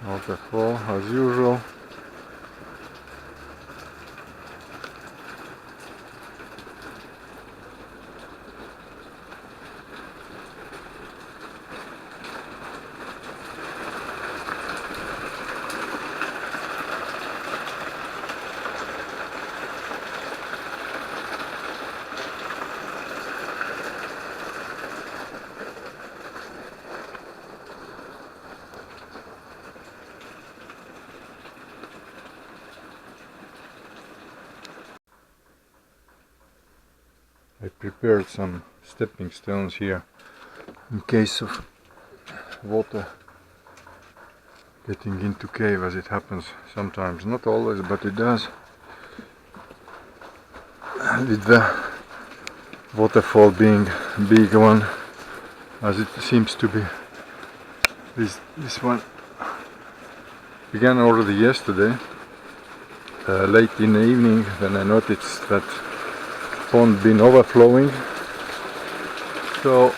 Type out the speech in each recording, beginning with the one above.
Waterfall as usual. I prepared some stepping stones here in case of water getting into cave, as it happens sometimes, not always, but it does. With the waterfall being a big one, as it seems to be. This one began already yesterday, late in the evening, when I noticed that pond been overflowing. So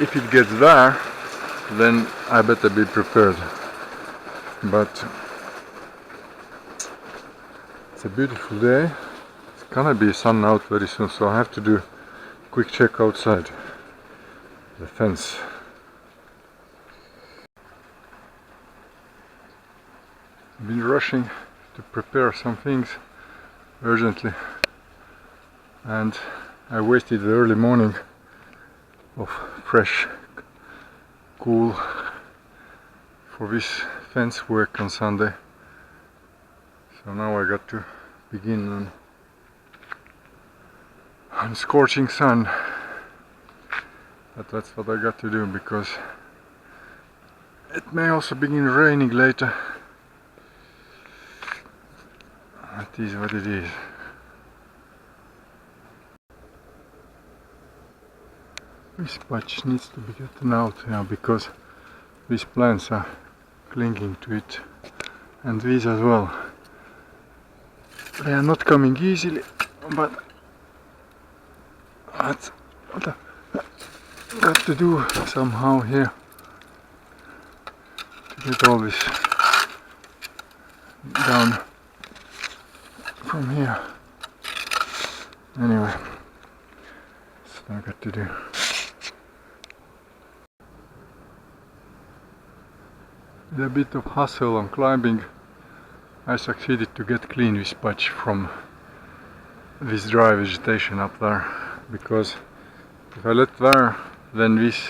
if it gets there, then I better be prepared. But it's a beautiful day. It's gonna be sun out very soon, so I have to do a quick check outside the fence. I've been rushing to prepare some things urgently, and I wasted the early morning of fresh, cool for this fence work on Sunday. So now I got to begin on scorching sun, but that's what I got to do, because it may also begin raining later. It is what it is. This patch needs to be gotten out now, because these plants are clinging to it, and these as well. They are not coming easily, but that's what I got to do somehow here to get all this down from here. Anyway, that's what I got to do. With a bit of hustle on climbing, I succeeded to get clean this patch from this dry vegetation up there, because if I let there, then these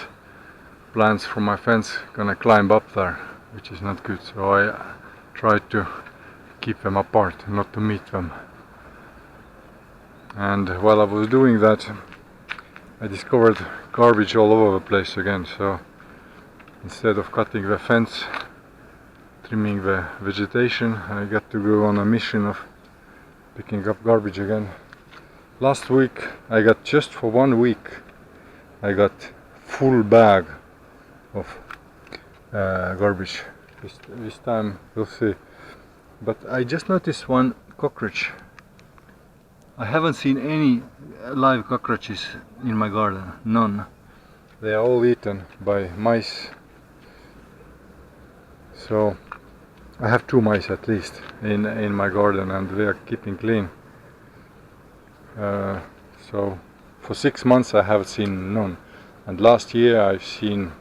plants from my fence gonna climb up there, which is not good. So I tried to keep them apart, not to meet them. And while I was doing that, I discovered garbage all over the place again. So instead of cutting the fence, trimming the vegetation, I got to go on a mission of picking up garbage again. Last week I got, just for 1 week, I got full bag of garbage. This time we'll see. But I just noticed one cockroach. I haven't seen any live cockroaches in my garden, none. They are all eaten by mice. So I have 2 mice at least in my garden, and they are keeping clean. So for 6 months I have seen none, and last year I've seen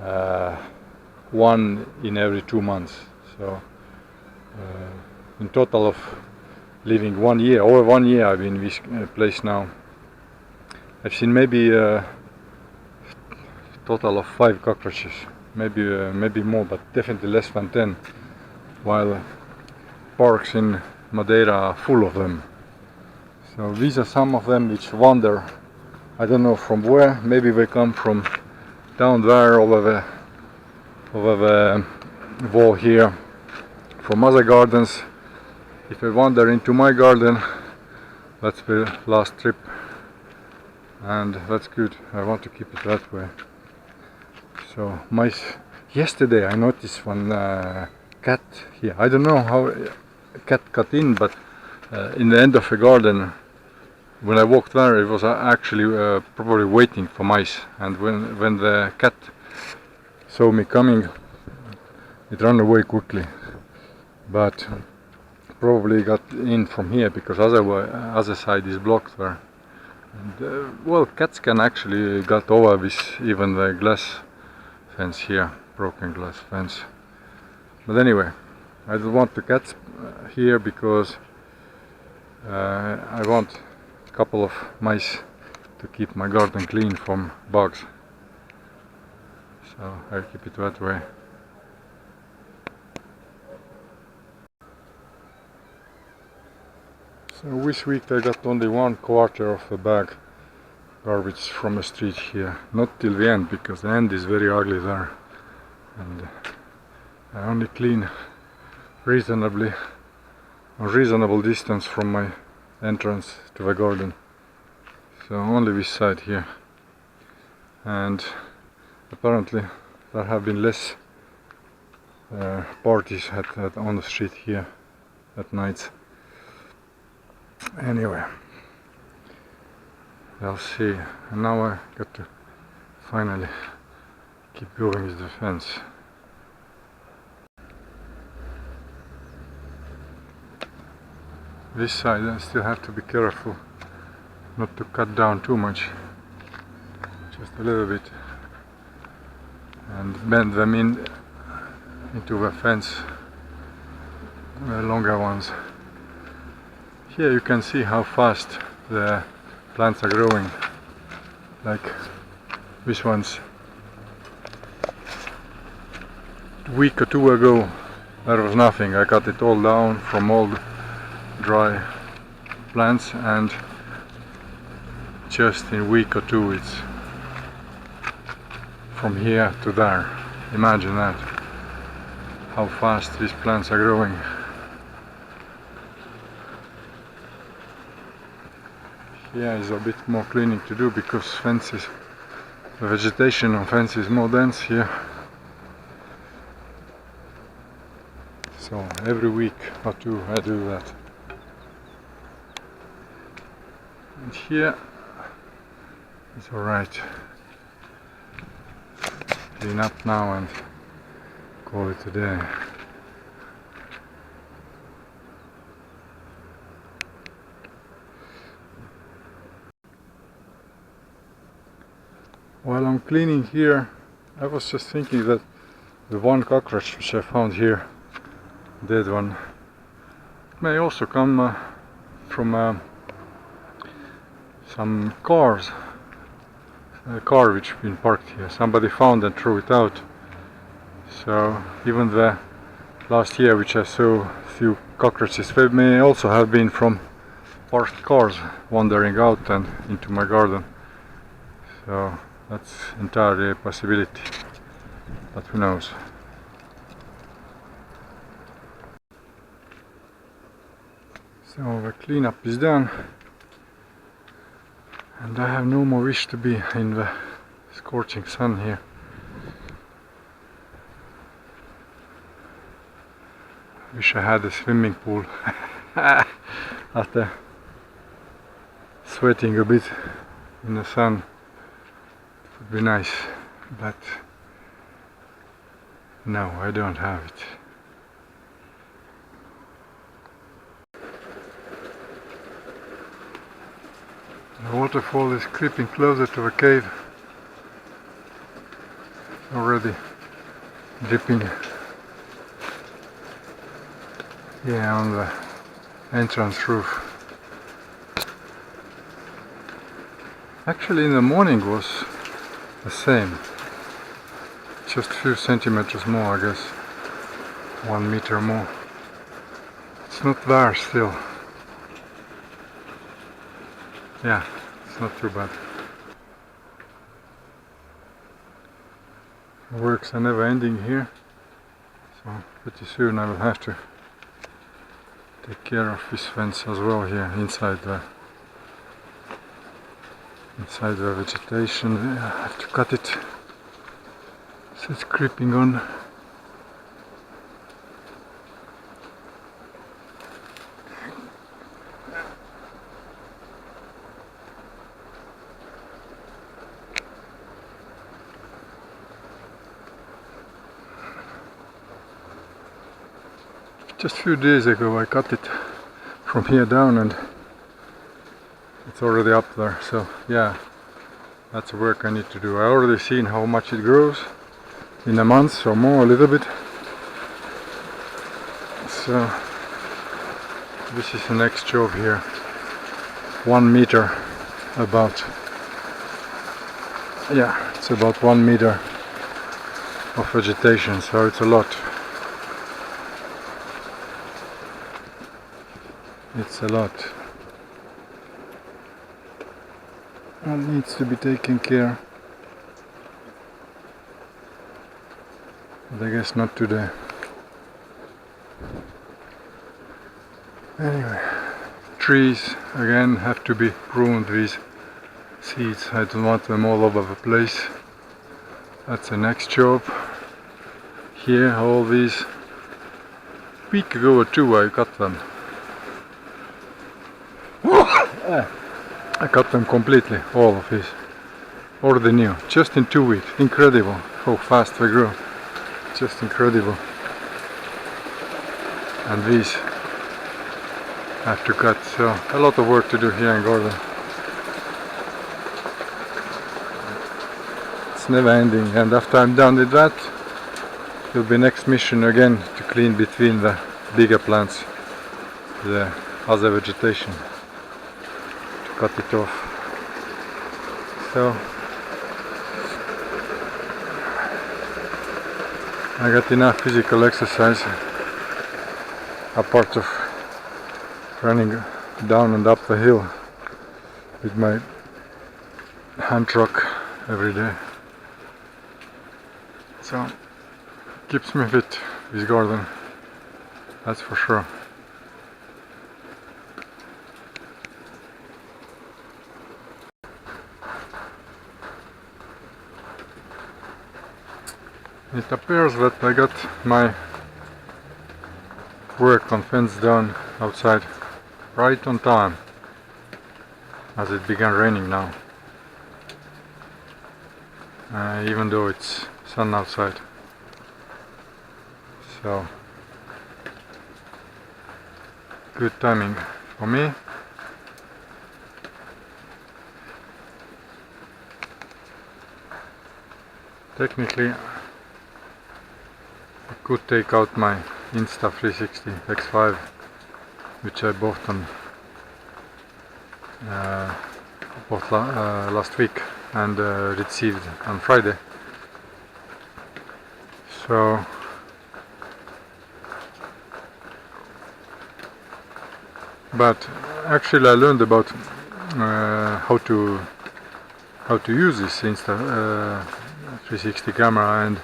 1 in every 2 months. So in total of living 1 year, over 1 year I've been in this place now, I've seen maybe a total of 5 cockroaches, maybe more, but definitely less than 10, while parks in Madeira are full of them. So these are some of them which wander, I don't know from where. Maybe they come from down there over the wall here, from other gardens. If they wander into my garden, that's the last trip, and that's good. I want to keep it that way. So mice. Yesterday I noticed one cat here. I don't know how a cat got in, but in the end of the garden, when I walked there, it was actually probably waiting for mice. And when the cat saw me coming, it ran away quickly, but probably got in from here because other side is blocked there. And, well, cats can actually get over with even the glass fence here, broken glass fence. But anyway, I don't want the cats here because I want a couple of mice to keep my garden clean from bugs. So I'll keep it that way. So this week I got only 1/4 of a bag garbage from the street here. Not till the end, because the end is very ugly there. And I only clean reasonable distance from my entrance to the garden. So only this side here. And apparently there have been less parties on the street here at night. Anyway, I'll see. And now I got to finally keep going with the fence. This side I still have to be careful not to cut down too much, just a little bit, and bend them into the fence, the longer ones. Here you can see how fast the plants are growing, like this one's a week or two ago there was nothing. I cut it all down from old dry plants, and just in a week or two it's from here to there. Imagine that, how fast these plants are growing. Here is a bit more cleaning to do because fences, the vegetation on fence is more dense here. So every week or two I do that. And here it's alright. Clean up now and call it a day. While I'm cleaning here, I was just thinking that the one cockroach which I found here, dead one, may also come from some cars. A car which been parked here. Somebody found and threw it out. So even the last year which I saw a few cockroaches, they may also have been from parked cars wandering out and into my garden. So that's entirely a possibility, but who knows. So the cleanup is done, and I have no more wish to be in the scorching sun here. Wish I had a swimming pool after sweating a bit in the sun. It would be nice, but no, I don't have it. The waterfall is creeping closer to the cave. Already dripping here on the entrance roof. Actually in the morning was the same, just a few centimeters more, I guess, 1 meter more. It's not there still. Yeah, it's not too bad. Works are never ending here, so pretty soon I will have to take care of this fence as well here inside the vegetation. I have to cut it so it's creeping on. Just a few days ago I cut it from here down and it's already up there, so yeah, that's the work I need to do. I already seen how much it grows in a month or more, a little bit. So this is the next job here. 1 meter about. Yeah, it's about 1 meter of vegetation, so it's a lot. It's a lot. It needs to be taken care. But I guess not today. Anyway, trees again have to be pruned. These seeds, I don't want them all over the place. That's the next job. Here, all these, week ago or two I cut them. I cut them completely, all of these. Already new, just in 2 weeks. Incredible how fast they grow. Just incredible. And these have to cut, so a lot of work to do here in garden. It's never ending, and after I'm done with that, will be next mission again to clean between the bigger plants, the other vegetation, to cut it off. So I got enough physical exercise apart of running down and up the hill with my hand truck every day. So keeps me fit, this garden, that's for sure. It appears that I got my work on fence done outside right on time, as it began raining now, even though it's sun outside. So good timing for me. Technically I could take out my Insta360 X5, which I bought on last week and received on Friday. So but actually I learned about how to use this Insta360 camera, and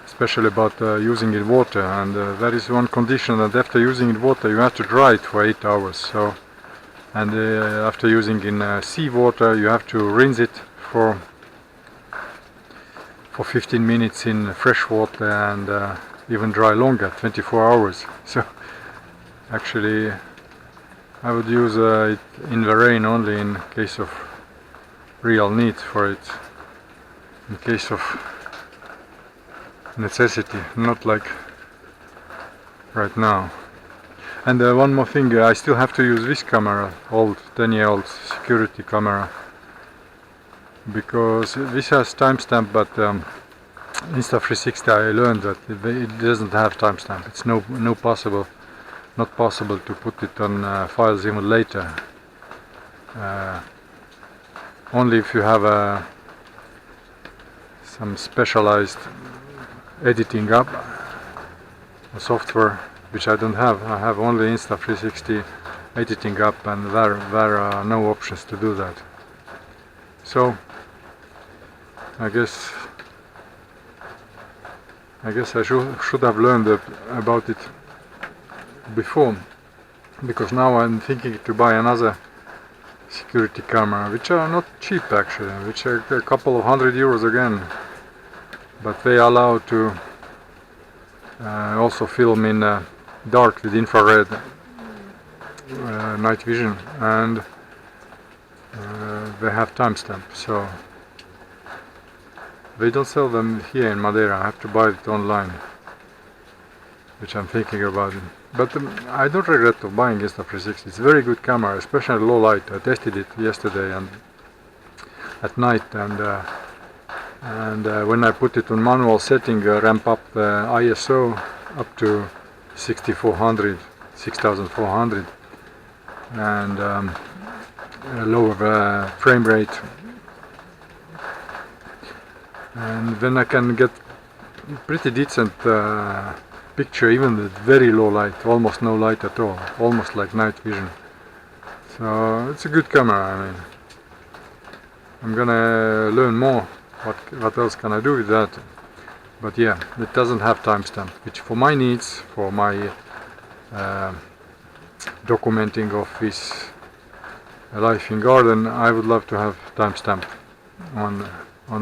especially about using in water, and there is one condition, that after using in water you have to dry it for 8 hours. So, and after using in sea water you have to rinse it for 15 minutes in fresh water, and even dry longer, 24 hours. So actually I would use it in the rain only in case of real need for it, in case of necessity, not like right now. And one more thing, I still have to use this camera, old 10-year-old security camera, because this has timestamp, but Insta360 I learned that it doesn't have timestamp. It's not possible to put it on files even later. Only if you have some specialized editing app, a software, which I don't have. I have only Insta360 editing app, and there are no options to do that. So I guess I should have learned about it before, because now I'm thinking to buy another security camera, which are not cheap actually, which are a couple of €100 again, but they allow to also film in dark with infrared night vision, and they have timestamp, so they don't sell them here in Madeira. I have to buy it online. which I'm thinking about. But I don't regret of buying Insta360. It's a very good camera, especially low light. I tested it yesterday and at night, and when I put it on manual setting, ramp up the ISO up to 6400, and lower the frame rate, and then I can get pretty decent picture even with very low light, almost no light at all, almost like night vision. So it's a good camera. I mean, I'm gonna learn more what else can I do with that, but yeah, it doesn't have timestamp, which for my needs, for my documenting of this life in garden, I would love to have timestamp on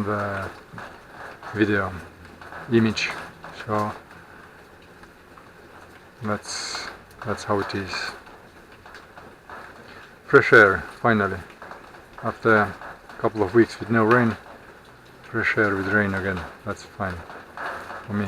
the video image. So that's how it is. Fresh air, finally, after a couple of weeks with no rain. Fresh air with rain again, that's fine for me.